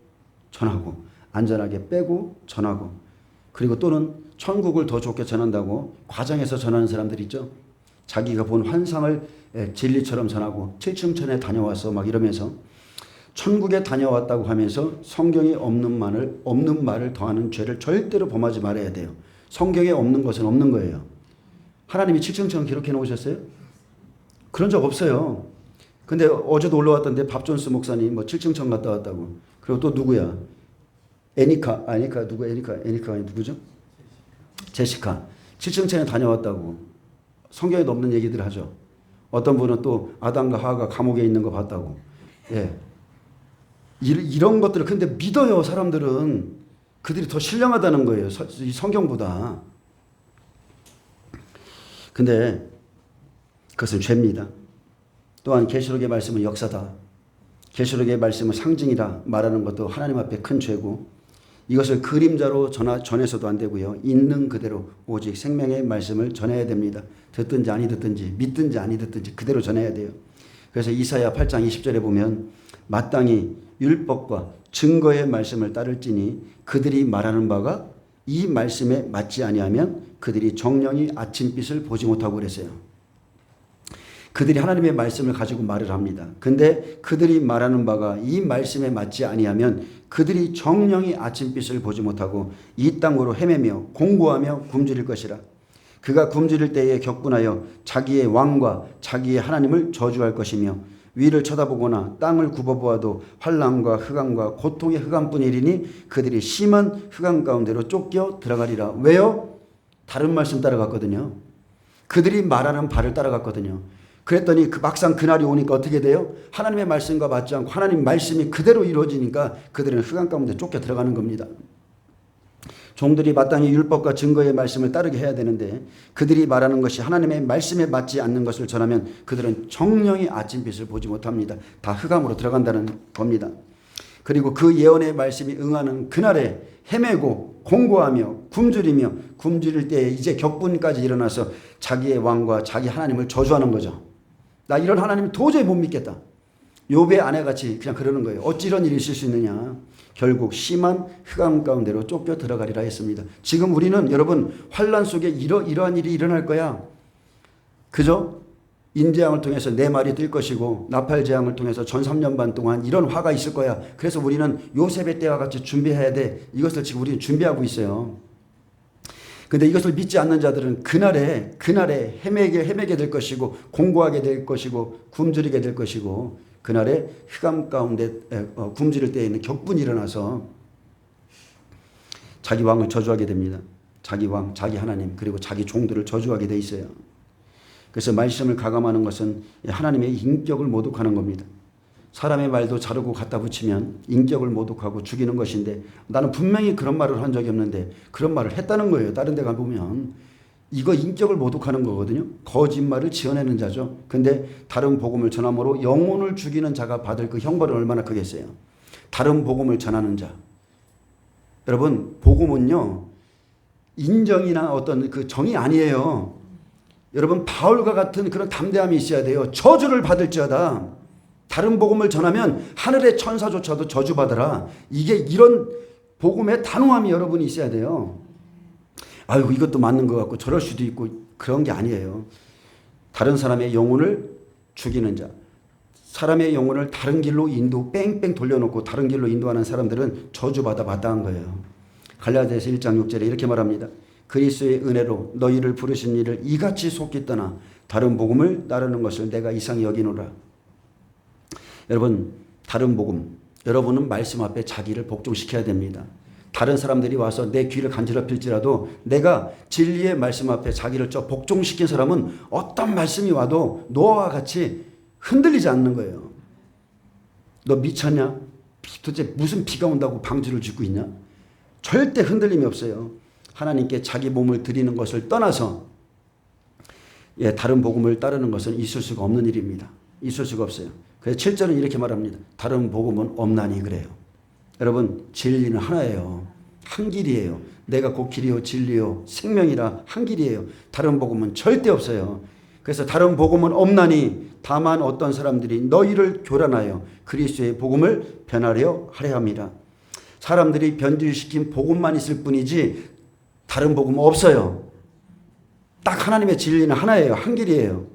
전하고 안전하게 빼고 전하고 그리고 또는 천국을 더 좋게 전한다고 과장해서 전하는 사람들 있죠. 자기가 본 환상을 진리처럼 전하고 칠층천에 다녀와서 막 이러면서 천국에 다녀왔다고 하면서 성경에 없는 말을 더하는 죄를 절대로 범하지 말아야 돼요. 성경에 없는 것은 없는 거예요. 하나님이 칠층천 기록해 놓으셨어요? 그런 적 없어요. 근데 어제도 올라왔던데 밥존스 목사님 뭐 칠층천 갔다 왔다고. 그리고 또 누구야? 애니카가 누구죠? 제시카. 칠층천에 다녀왔다고. 성경에 없는 얘기들 하죠. 어떤 분은 또 아담과 하와가 감옥에 있는 거 봤다고. 예. 이런 것들을 근데 믿어요. 사람들은 그들이 더 신령하다는 거예요. 이 성경보다. 근데 그것은 죄입니다. 또한 계시록의 말씀은 역사다. 계시록의 말씀은 상징이라 말하는 것도 하나님 앞에 큰 죄고 이것을 그림자로 전해서도 안 되고요. 있는 그대로 오직 생명의 말씀을 전해야 됩니다. 듣든지 아니 듣든지 믿든지 아니 듣든지 그대로 전해야 돼요. 그래서 이사야 8장 20절에 보면 마땅히 율법과 증거의 말씀을 따를지니 그들이 말하는 바가 이 말씀에 맞지 아니하면 그들이 정령이 아침빛을 보지 못하고 그랬어요. 그들이 하나님의 말씀을 가지고 말을 합니다. 근데 그들이 말하는 바가 이 말씀에 맞지 아니하면 그들이 정령이 아침빛을 보지 못하고 이 땅으로 헤매며 공고하며 굶주릴 것이라. 그가 굶주릴 때에 격분하여 자기의 왕과 자기의 하나님을 저주할 것이며 위를 쳐다보거나 땅을 굽어보아도 환난과 흑암과 고통의 흑암뿐이리니 그들이 심한 흑암 가운데로 쫓겨 들어가리라. 왜요? 다른 말씀 따라갔거든요. 그들이 말하는 바를 따라갔거든요. 그랬더니 막상 그날이 오니까 어떻게 돼요? 하나님의 말씀과 맞지 않고 하나님 말씀이 그대로 이루어지니까 그들은 흑암 가운데 쫓겨 들어가는 겁니다. 종들이 마땅히 율법과 증거의 말씀을 따르게 해야 되는데 그들이 말하는 것이 하나님의 말씀에 맞지 않는 것을 전하면 그들은 정령이 아침빛을 보지 못합니다. 다 흑암으로 들어간다는 겁니다. 그리고 그 예언의 말씀이 응하는 그날에 헤매고 공고하며 굶주릴 때에 이제 격분까지 일어나서 자기의 왕과 자기 하나님을 저주하는 거죠. 나 이런 하나님 도저히 못 믿겠다. 욥의 아내같이 그냥 그러는 거예요. 어찌 이런 일이 있을 수 있느냐. 결국 심한 흑암 가운데로 쫓겨 들어가리라 했습니다. 지금 우리는 여러분 환난 속에 이러한 일이 일어날 거야. 그죠? 인재앙을 통해서 내 말이 뜰 것이고 나팔재앙을 통해서 전 3년 반 동안 이런 화가 있을 거야. 그래서 우리는 요셉의 때와 같이 준비해야 돼. 이것을 지금 우리는 준비하고 있어요. 근데 이것을 믿지 않는 자들은 그날에 헤매게 될 것이고 공고하게 될 것이고 굶주리게 될 것이고 그날에 흑암 가운데 굶주릴 때에 있는 격분이 일어나서 자기 왕을 저주하게 됩니다. 자기 왕, 자기 하나님 그리고 자기 종들을 저주하게 돼 있어요. 그래서 말씀을 가감하는 것은 하나님의 인격을 모독하는 겁니다. 사람의 말도 자르고 갖다 붙이면 인격을 모독하고 죽이는 것인데 나는 분명히 그런 말을 한 적이 없는데 그런 말을 했다는 거예요. 다른 데 가보면 이거 인격을 모독하는 거거든요. 거짓말을 지어내는 자죠. 근데 다른 복음을 전함으로 영혼을 죽이는 자가 받을 그 형벌은 얼마나 크겠어요. 다른 복음을 전하는 자. 여러분 복음은요 인정이나 어떤 그 정이 아니에요. 여러분 바울과 같은 그런 담대함이 있어야 돼요. 저주를 받을지어다. 다른 복음을 전하면 하늘의 천사조차도 저주받으라. 이게 이런 복음의 단호함이 여러분이 있어야 돼요. 아이고 이것도 맞는 것 같고 저럴 수도 있고 그런 게 아니에요. 다른 사람의 영혼을 죽이는 자. 사람의 영혼을 다른 길로 뺑뺑 돌려놓고 다른 길로 인도하는 사람들은 저주받아 마땅한 거예요. 갈라디아서 1장 6절에 이렇게 말합니다. 그리스도의 은혜로 너희를 부르신 이를 이같이 속기 떠나 다른 복음을 따르는 것을 내가 이상히 여기노라. 여러분 다른 복음 여러분은 말씀 앞에 자기를 복종시켜야 됩니다. 다른 사람들이 와서 내 귀를 간지럽힐지라도 내가 진리의 말씀 앞에 자기를 복종시킨 사람은 어떤 말씀이 와도 노아와 같이 흔들리지 않는 거예요. 너 미쳤냐? 도대체 무슨 비가 온다고 방주를 짓고 있냐? 절대 흔들림이 없어요. 하나님께 자기 몸을 드리는 것을 떠나서 다른 복음을 따르는 것은 있을 수가 없는 일입니다. 있을 수가 없어요. 그래서 7절은 이렇게 말합니다. 다른 복음은 없나니 그래요. 여러분 진리는 하나예요. 한 길이에요. 내가 곧 길이요 진리요 생명이라 한 길이에요. 다른 복음은 절대 없어요. 그래서 다른 복음은 없나니 다만 어떤 사람들이 너희를 교란하여 그리스도의 복음을 변하려 하려 합니다. 사람들이 변질시킨 복음만 있을 뿐이지 다른 복음 없어요. 딱 하나님의 진리는 하나예요. 한 길이에요.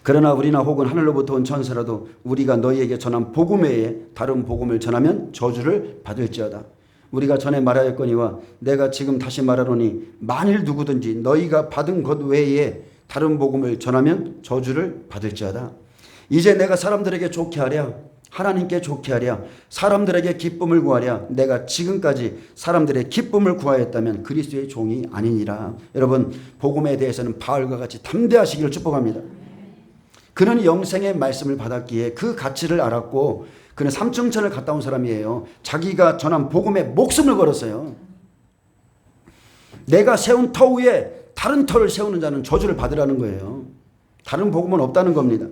그러나 우리나 혹은 하늘로부터 온 천사라도 우리가 너희에게 전한 복음 외에 다른 복음을 전하면 저주를 받을지어다. 우리가 전에 말하였거니와 내가 지금 다시 말하노니 만일 누구든지 너희가 받은 것 외에 다른 복음을 전하면 저주를 받을지어다. 이제 내가 사람들에게 좋게 하랴, 하나님께 좋게 하랴, 사람들에게 기쁨을 구하랴. 내가 지금까지 사람들의 기쁨을 구하였다면 그리스도의 종이 아니니라. 여러분, 복음에 대해서는 바울과 같이 담대하시기를 축복합니다. 그는 영생의 말씀을 받았기에 그 가치를 알았고 그는 삼층천을 갔다 온 사람이에요. 자기가 전한 복음에 목숨을 걸었어요. 내가 세운 터 위에 다른 터를 세우는 자는 저주를 받으라는 거예요. 다른 복음은 없다는 겁니다.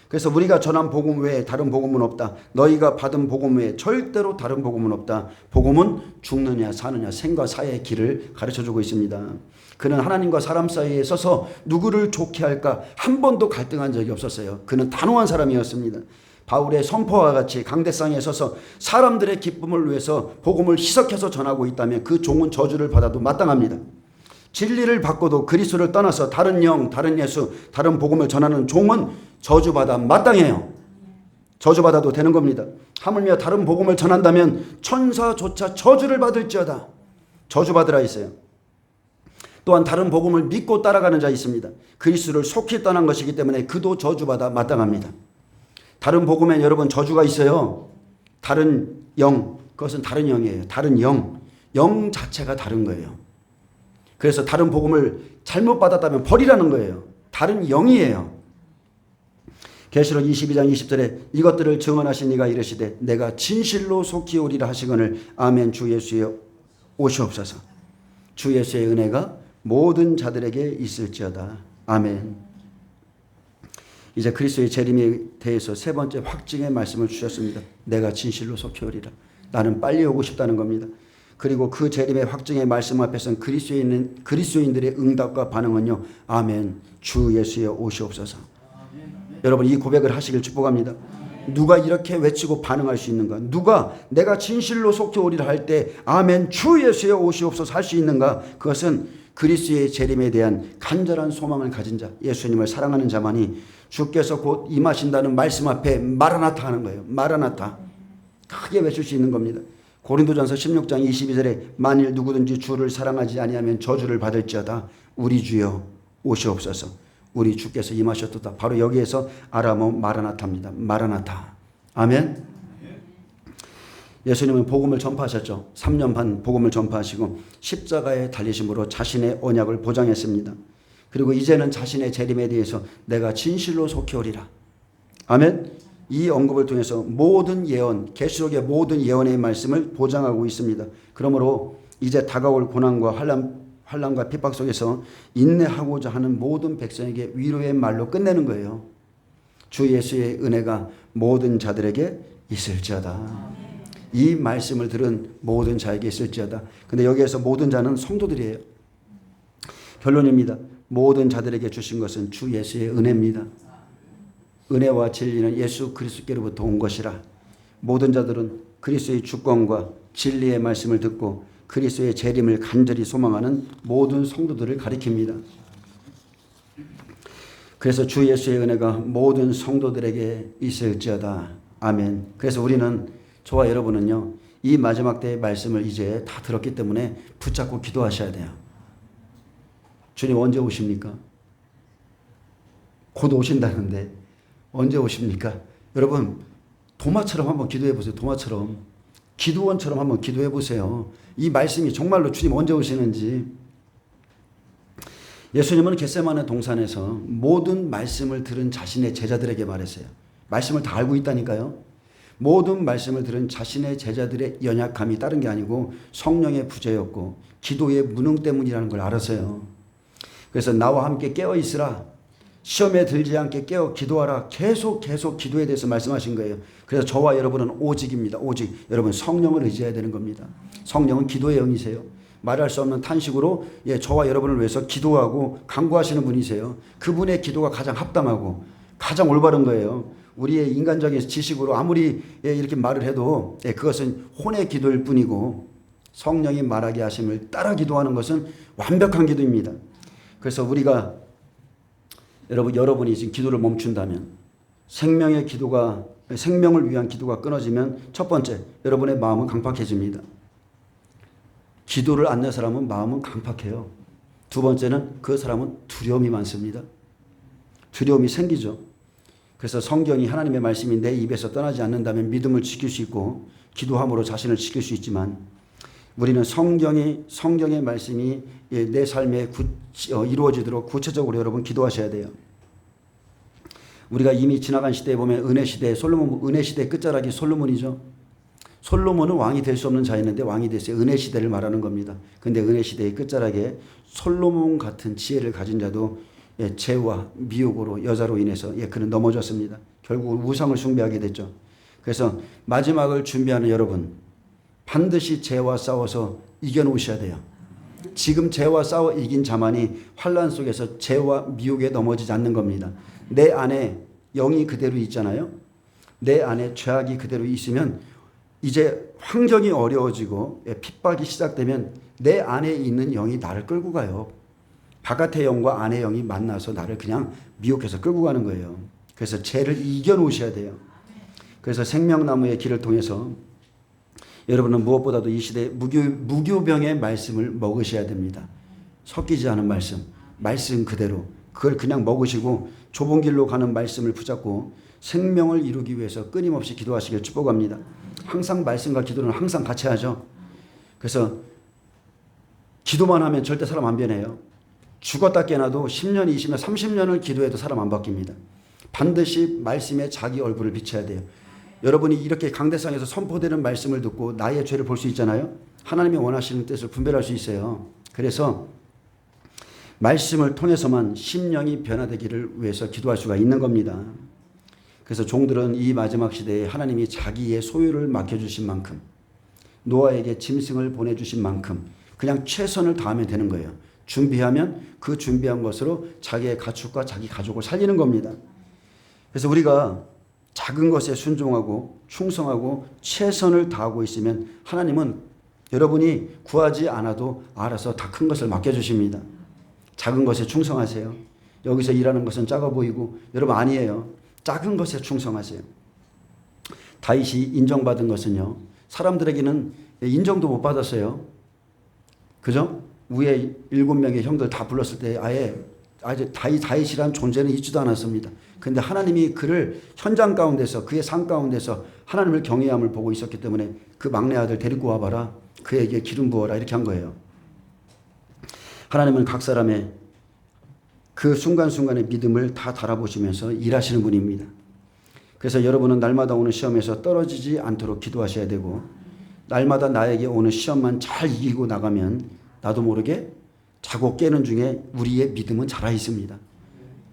그래서 우리가 전한 복음 외에 다른 복음은 없다. 너희가 받은 복음 외에 절대로 다른 복음은 없다. 복음은 죽느냐 사느냐 생과 사의 길을 가르쳐주고 있습니다. 그는 하나님과 사람 사이에 서서 누구를 좋게 할까 한 번도 갈등한 적이 없었어요. 그는 단호한 사람이었습니다. 바울의 선포와 같이 강대상에 서서 사람들의 기쁨을 위해서 복음을 희석해서 전하고 있다면 그 종은 저주를 받아도 마땅합니다. 진리를 받고도 그리스도를 떠나서 다른 영, 다른 예수, 다른 복음을 전하는 종은 저주받아 마땅해요. 저주받아도 되는 겁니다. 하물며 다른 복음을 전한다면 천사조차 저주를 받을지어다. 저주받으라 했어요. 또한 다른 복음을 믿고 따라가는 자 있습니다. 그리스도를 속히 떠난 것이기 때문에 그도 저주받아 마땅합니다. 다른 복음엔 여러분 저주가 있어요. 다른 영, 그것은 다른 영이에요. 다른 영, 영 자체가 다른 거예요. 그래서 다른 복음을 잘못 받았다면 버리라는 거예요. 다른 영이에요. 계시록 22장 20절에 이것들을 증언하신 이가 이르시되 내가 진실로 속히 오리라 하시거늘 아멘. 주 예수의 오시옵소서. 주 예수의 은혜가 모든 자들에게 있을지어다. 아멘. 이제 그리스도의 재림에 대해서 세 번째 확증의 말씀을 주셨습니다. 내가 진실로 속히 오리라. 나는 빨리 오고 싶다는 겁니다. 그리고 그 재림의 확증의 말씀 앞에서는 그리스도인들의 응답과 반응은요. 아멘. 주 예수여 오시옵소서. 여러분 이 고백을 하시길 축복합니다. 누가 이렇게 외치고 반응할 수 있는가? 누가 내가 진실로 속히 오리라 할 때 아멘 주 예수여 오시옵소서 할 수 있는가? 그것은 그리스도의 재림에 대한 간절한 소망을 가진 자, 예수님을 사랑하는 자만이 주께서 곧 임하신다는 말씀 앞에 마라나타 하는 거예요. 마라나타. 크게 외칠 수 있는 겁니다. 고린도전서 16장 22절에 만일 누구든지 주를 사랑하지 아니하면 저주를 받을지어다. 우리 주여 오시옵소서. 우리 주께서 임하셨도다. 바로 여기에서 아람어 마라나타입니다. 마라나타. 아멘. 예수님은 복음을 전파하셨죠. 3년 반 복음을 전파하시고 십자가에 달리심으로 자신의 언약을 보장했습니다. 그리고 이제는 자신의 재림에 대해서 내가 진실로 속히 오리라. 아멘. 이 언급을 통해서 모든 예언, 계시록의 모든 예언의 말씀을 보장하고 있습니다. 그러므로 이제 다가올 고난과 환난과 핍박 속에서 인내하고자 하는 모든 백성에게 위로의 말로 끝내는 거예요. 주 예수의 은혜가 모든 자들에게 있을지어다. 이 말씀을 들은 모든 자에게 있을지어다. 근데 여기에서 모든 자는 성도들이에요. 결론입니다. 모든 자들에게 주신 것은 주 예수의 은혜입니다. 은혜와 진리는 예수 그리스도께로부터 온 것이라. 모든 자들은 그리스도의 주권과 진리의 말씀을 듣고 그리스도의 재림을 간절히 소망하는 모든 성도들을 가리킵니다. 그래서 주 예수의 은혜가 모든 성도들에게 있을지어다. 아멘. 그래서 우리는 저와 여러분은요, 이 마지막 때의 말씀을 이제 다 들었기 때문에 붙잡고 기도하셔야 돼요. 주님 언제 오십니까? 곧 오신다는데 언제 오십니까? 여러분 도마처럼 한번 기도해 보세요. 도마처럼. 기도원처럼 한번 기도해 보세요. 이 말씀이 정말로 주님 언제 오시는지. 예수님은 겟세마네 동산에서 모든 말씀을 들은 자신의 제자들에게 말했어요. 말씀을 다 알고 있다니까요. 모든 말씀을 들은 자신의 제자들의 연약함이 다른 게 아니고 성령의 부재였고 기도의 무능 때문이라는 걸 알았어요. 그래서 나와 함께 깨어 있으라. 시험에 들지 않게 깨어 기도하라. 계속 기도에 대해서 말씀하신 거예요. 그래서 저와 여러분은 오직입니다. 오직. 여러분 성령을 의지해야 되는 겁니다. 성령은 기도의 영이세요. 말할 수 없는 탄식으로 저와 여러분을 위해서 기도하고 간구하시는 분이세요. 그분의 기도가 가장 합당하고 가장 올바른 거예요. 우리의 인간적인 지식으로 아무리 이렇게 말을 해도 그것은 혼의 기도일 뿐이고 성령이 말하게 하심을 따라 기도하는 것은 완벽한 기도입니다. 그래서 우리가 여러분이 지금 기도를 멈춘다면 생명을 위한 기도가 끊어지면 첫 번째, 여러분의 마음은 강팍해집니다. 기도를 안 낸 사람은 마음은 강팍해요. 두 번째는 그 사람은 두려움이 많습니다. 두려움이 생기죠. 그래서 성경이 하나님의 말씀이 내 입에서 떠나지 않는다면 믿음을 지킬 수 있고 기도함으로 자신을 지킬 수 있지만 우리는 성경의 말씀이 내 삶에 이루어지도록 구체적으로 여러분 기도하셔야 돼요. 우리가 이미 지나간 시대에 보면 은혜 시대 끝자락이 솔로몬이죠. 솔로몬은 왕이 될 수 없는 자였는데 왕이 됐어요. 은혜 시대를 말하는 겁니다. 근데 은혜 시대의 끝자락에 솔로몬 같은 지혜를 가진 자도 죄와 미혹으로 여자로 인해서 그는 넘어졌습니다. 결국 우상을 숭배하게 됐죠. 그래서 마지막을 준비하는 여러분, 반드시 죄와 싸워서 이겨놓으셔야 돼요. 지금 죄와 싸워 이긴 자만이 환난 속에서 죄와 미혹에 넘어지지 않는 겁니다. 내 안에 영이 그대로 있잖아요. 내 안에 죄악이 그대로 있으면 이제 환경이 어려워지고 핍박이 시작되면 내 안에 있는 영이 나를 끌고 가요. 바깥의 영과 안의 영이 만나서 나를 그냥 미혹해서 끌고 가는 거예요. 그래서 죄를 이겨놓으셔야 돼요. 그래서 생명나무의 길을 통해서 여러분은 무엇보다도 이 시대에 무교병의 말씀을 먹으셔야 됩니다. 섞이지 않은 말씀 그대로 그걸 그냥 먹으시고 좁은 길로 가는 말씀을 붙잡고 생명을 이루기 위해서 끊임없이 기도하시길 축복합니다. 항상 말씀과 기도는 항상 같이 하죠. 그래서 기도만 하면 절대 사람 안 변해요. 죽었다 깨어나도 10년, 20년, 30년을 기도해도 사람 안 바뀝니다. 반드시 말씀에 자기 얼굴을 비춰야 돼요. 여러분이 이렇게 강대상에서 선포되는 말씀을 듣고 나의 죄를 볼 수 있잖아요. 하나님이 원하시는 뜻을 분별할 수 있어요. 그래서 말씀을 통해서만 심령이 변화되기를 위해서 기도할 수가 있는 겁니다. 그래서 종들은 이 마지막 시대에 하나님이 자기의 소유를 맡겨주신 만큼 노아에게 짐승을 보내주신 만큼 그냥 최선을 다하면 되는 거예요. 준비하면 그 준비한 것으로 자기의 가축과 자기 가족을 살리는 겁니다. 그래서 우리가 작은 것에 순종하고 충성하고 최선을 다하고 있으면 하나님은 여러분이 구하지 않아도 알아서 다 큰 것을 맡겨주십니다. 작은 것에 충성하세요. 여기서 일하는 것은 작아 보이고 여러분 아니에요. 작은 것에 충성하세요. 다윗이 인정받은 것은요. 사람들에게는 인정도 못 받았어요. 그죠? 위에 7명의 형들 다 불렀을 때 아예 다윗이란 존재는 있지도 않았습니다. 그런데 하나님이 그를 현장 가운데서 그의 삶 가운데서 하나님을 경외함을 보고 있었기 때문에 그 막내 아들 데리고 와봐라. 그에게 기름 부어라 이렇게 한 거예요. 하나님은 각 사람의 그 순간순간의 믿음을 다 달아보시면서 일하시는 분입니다. 그래서 여러분은 날마다 오는 시험에서 떨어지지 않도록 기도하셔야 되고 날마다 나에게 오는 시험만 잘 이기고 나가면 나도 모르게 자고 깨는 중에 우리의 믿음은 자라 있습니다.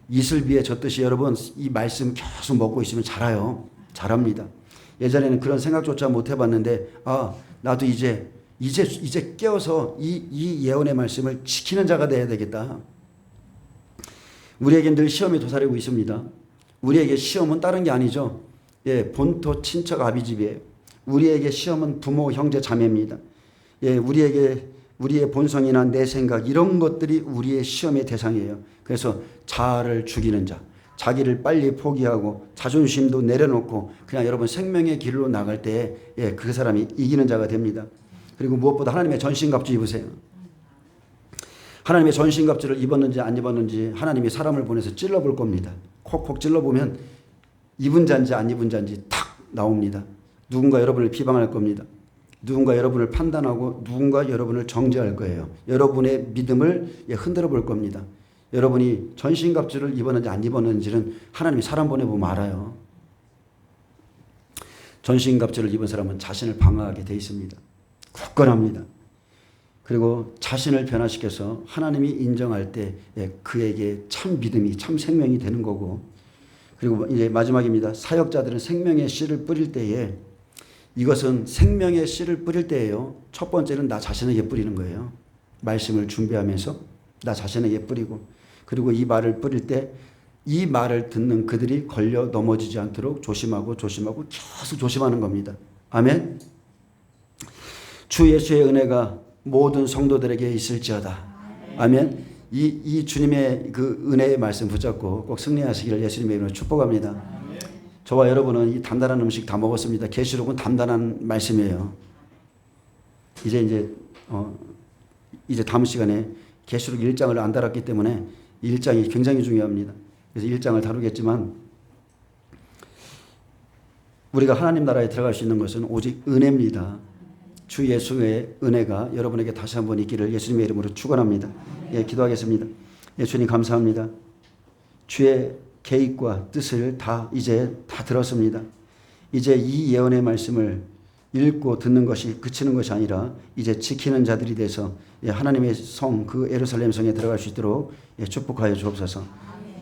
이슬비에 젖듯이 여러분 이 말씀 계속 먹고 있으면 자라요. 자랍니다. 예전에는 그런 생각조차 못 해봤는데 나도 이제 깨어서 이 예언의 말씀을 지키는 자가 돼야 되겠다. 우리에게 늘 시험이 도사리고 있습니다. 우리에게 시험은 다른 게 아니죠. 본토 친척 아비집이에요. 우리에게 시험은 부모 형제 자매입니다. 우리의 본성이나 내 생각 이런 것들이 우리의 시험의 대상이에요. 그래서 자아를 죽이는 자, 자기를 빨리 포기하고 자존심도 내려놓고 그냥 여러분 생명의 길로 나갈 때 그 사람이 이기는 자가 됩니다. 그리고 무엇보다 하나님의 전신갑주 입으세요. 하나님의 전신갑주를 입었는지 안 입었는지 하나님이 사람을 보내서 찔러볼 겁니다. 콕콕 찔러보면 입은 자인지 안 입은 자인지 탁 나옵니다. 누군가 여러분을 비방할 겁니다. 누군가 여러분을 판단하고 누군가 여러분을 정죄할 거예요. 여러분의 믿음을 흔들어 볼 겁니다. 여러분이 전신갑주를 입었는지 안 입었는지는 하나님이 사람 보내보면 알아요. 전신갑주를 입은 사람은 자신을 방어하게 돼 있습니다. 굳건합니다. 그리고 자신을 변화시켜서 하나님이 인정할 때 그에게 참 믿음이 참 생명이 되는 거고 그리고 이제 마지막입니다. 사역자들은 생명의 씨를 뿌릴 때에 이것은 생명의 씨를 뿌릴 때예요. 첫 번째는 나 자신에게 뿌리는 거예요. 말씀을 준비하면서 나 자신에게 뿌리고 그리고 이 말을 뿌릴 때 이 말을 듣는 그들이 걸려 넘어지지 않도록 조심하고 계속 조심하는 겁니다. 아멘. 주 예수의 은혜가 모든 성도들에게 있을지어다. 아멘. 이 주님의 그 은혜의 말씀 붙잡고 꼭 승리하시기를 예수님의 이름으로 축복합니다. 저와 여러분은 이 단단한 음식 다 먹었습니다. 계시록은 단단한 말씀이에요. 이제 다음 시간에 계시록 1장을 안 다뤘기 때문에 1장이 굉장히 중요합니다. 그래서 1장을 다루겠지만 우리가 하나님 나라에 들어갈 수 있는 것은 오직 은혜입니다. 주 예수의 은혜가 여러분에게 다시 한번 있기를 예수님의 이름으로 축원합니다. 예, 기도하겠습니다. 예, 주님 감사합니다. 주의 계획과 뜻을 이제 다 들었습니다. 이제 이 예언의 말씀을 읽고 듣는 것이 그치는 것이 아니라 이제 지키는 자들이 돼서 하나님의 성, 그 예루살렘 성에 들어갈 수 있도록 축복하여 주옵소서.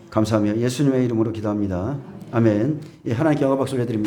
감사하며 예수님의 이름으로 기도합니다. 아멘. 하나님께 영광 박수를 해드립니다.